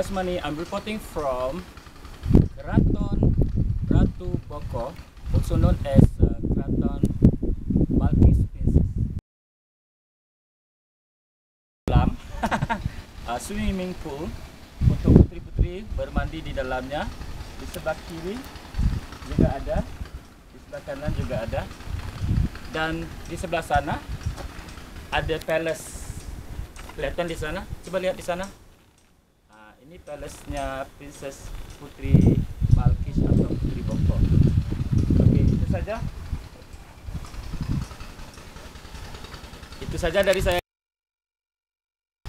Kasmani. I'm reporting from Keraton Ratu Boko, also known as Keraton Balkis Princess. Swimming pool untuk puteri-puteri bermandi di dalamnya. Di sebelah kiri juga ada, di sebelah kanan juga ada, dan di sebelah sana ada palace. Kelihatan di sana? Coba lihat di sana. Ini palace-nya Princess Putri Balkis atau Putri Boko. Oke, itu saja. Itu saja dari saya.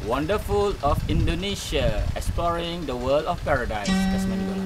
Wonderful of Indonesia, exploring the world of paradise. Kasmani Dola.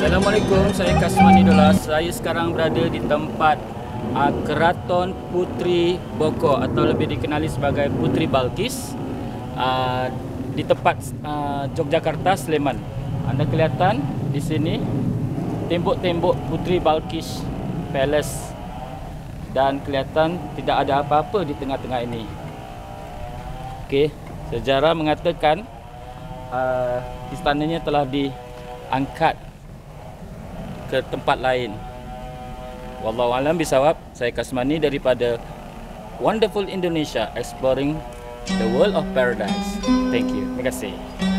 Assalamualaikum, saya Kasmani Dola. Saya sekarang berada di tempat Keraton Putri Boko atau lebih dikenali sebagai Putri Balkis di tempat Yogyakarta, Sleman. Anda kelihatan di sini tembok-tembok Putri Balkis Palace dan kelihatan tidak ada apa-apa di tengah-tengah ini. Okey, sejarah mengatakan istananya telah diangkat ke tempat lain. Wallahu a'lam bisawab. Saya Kasmani daripada Wonderful Indonesia, exploring the world of paradise. Thank you. Terima kasih.